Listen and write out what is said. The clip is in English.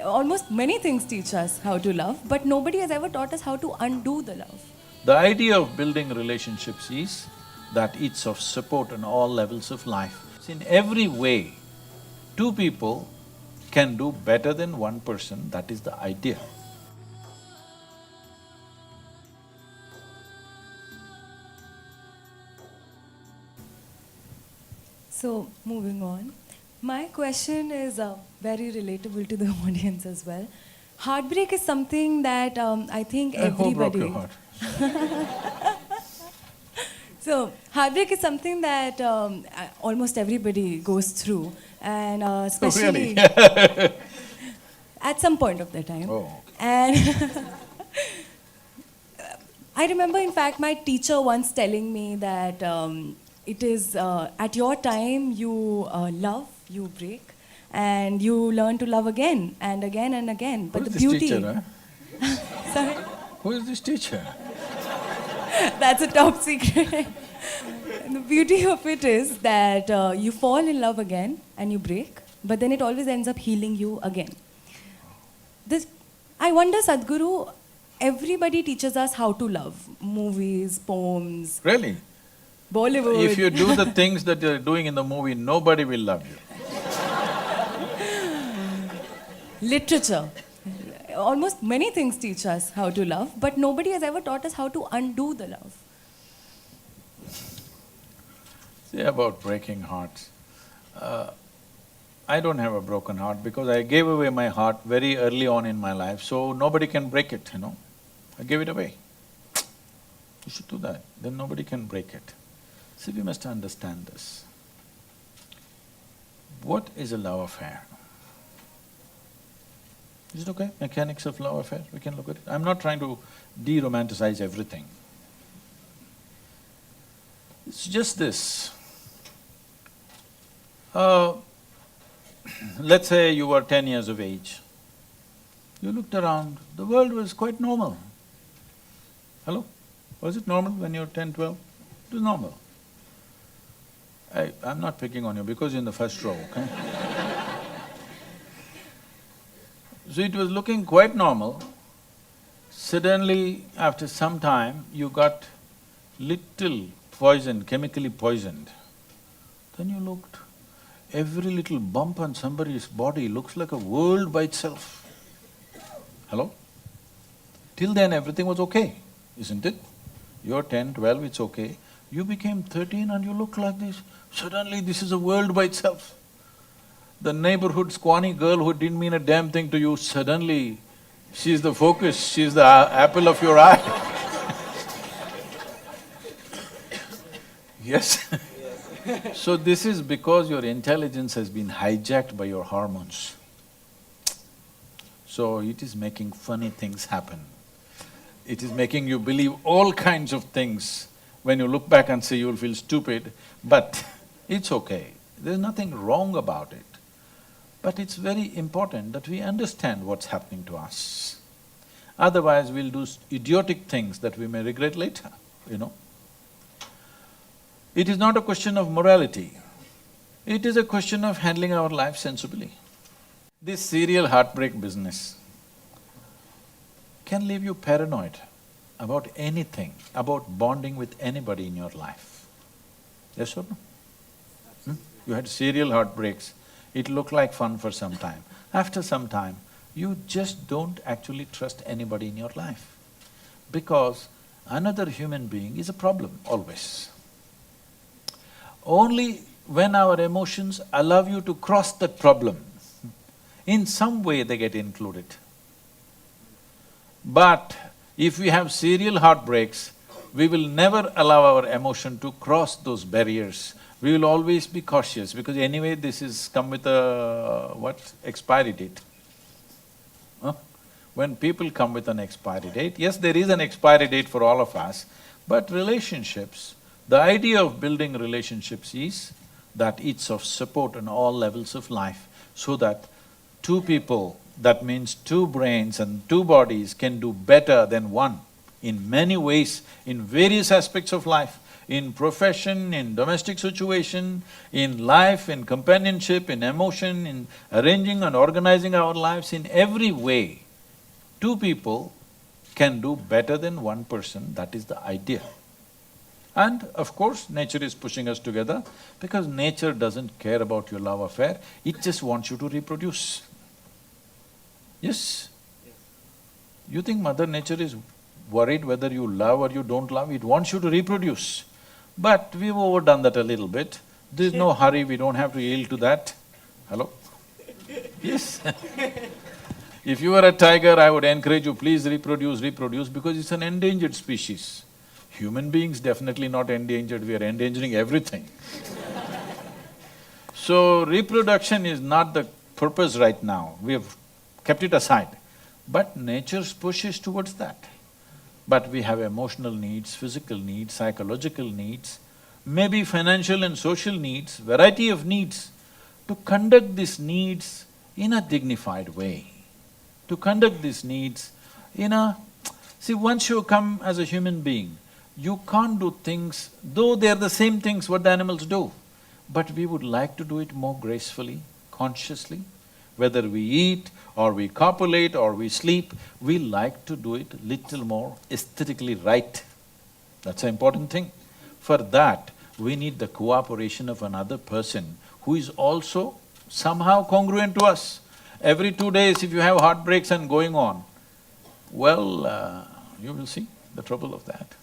almost many things teach us how to love, but nobody has ever taught us how to undo the love. The idea of building relationships is that it's of support on all levels of life. In every way, two people can do better than one person, that is the idea. So, moving on. My question is very relatable to the audience as well. Heartbreak is something that I think Who broke your everybody. heart? So, heartbreak is something that almost everybody goes through, and especially Really? at some point of their time. Oh, And I remember, in fact, my teacher once telling me that it is at your time you love, you break, and you learn to love again and again and again. But who is the this beauty. teacher, huh? Sorry, Who is this teacher? that's a top secret. The beauty of it is that you fall in love again and you break, but then it always ends up healing you again. This, I wonder, Sadhguru, everybody teaches us how to love. Movies, poems, Really? Bollywood. If you do the things that you're doing in the movie, nobody will love you. Literature. Almost many things teach us how to love, but nobody has ever taught us how to undo the love. See, about breaking hearts, I don't have a broken heart because I gave away my heart very early on in my life, so nobody can break it, you know. I gave it away. You should do that, then nobody can break it. See, we must understand this. What is a love affair? Is it okay? Mechanics of love affair, we can look at it. I'm not trying to de-romanticize everything. It's just this. Let's say you were 10 years of age. You looked around, the world was quite normal. Hello? Was it normal when you were 10, 12? It was normal. I'm not picking on you because you're in the first row, okay? So it was looking quite normal. Suddenly, after some time, you got little poisoned, chemically poisoned. Then you looked, every little bump on somebody's body looks like a world by itself. Hello? Till then everything was okay, isn't it? You're 10, 12, it's okay. You became 13 and you look like this, suddenly this is a world by itself. The neighborhood squawny girl who didn't mean a damn thing to you, suddenly she's the focus, she's the apple of your eye. Yes? So this is because your intelligence has been hijacked by your hormones. So it is making funny things happen. It is making you believe all kinds of things. When you look back and say you'll feel stupid, but it's okay. There's nothing wrong about it. But it's very important that we understand what's happening to us. Otherwise, we'll do idiotic things that we may regret later, you know. It is not a question of morality, it is a question of handling our life sensibly. This serial heartbreak business can leave you paranoid about anything, about bonding with anybody in your life. Yes or no? You had serial heartbreaks, it looked like fun for some time. After some time, you just don't actually trust anybody in your life because another human being is a problem always. Only when our emotions allow you to cross that problem, in some way they get included. But if we have serial heartbreaks, we will never allow our emotion to cross those barriers. We will always be cautious because anyway this is come with a… what? Expiry date. Huh? When people come with an expiry date, yes, there is an expiry date for all of us, but relationships, the idea of building relationships is that it's of support on all levels of life, so that two people, that means two brains and two bodies, can do better than one in many ways, in various aspects of life. in profession, in domestic situation, in life, in companionship, in emotion, in arranging and organizing our lives, in every way, two people can do better than one person, that is the idea. And of course, nature is pushing us together because nature doesn't care about your love affair, it just wants you to reproduce. Yes? You think Mother Nature is worried whether you love or you don't love? It wants you to reproduce. But we've overdone that a little bit. There's no hurry, we don't have to yield to that. Hello? Yes. If you were a tiger, I would encourage you, please reproduce, because it's an endangered species. Human beings definitely not endangered, we are endangering everything. So reproduction is not the purpose right now, we have kept it aside. But nature's push is towards that. But we have emotional needs, physical needs, psychological needs, maybe financial and social needs, variety of needs. To conduct these needs in a dignified way, to conduct these needs in a… See, once you come as a human being, you can't do things, though they're the same things what the animals do, but we would like to do it more gracefully, consciously. Whether we eat or we copulate or we sleep, we like to do it little more aesthetically right. That's an important thing. For that, we need the cooperation of another person who is also somehow congruent to us. Every 2 days if you have heartbreaks and going on, well, you will see the trouble of that.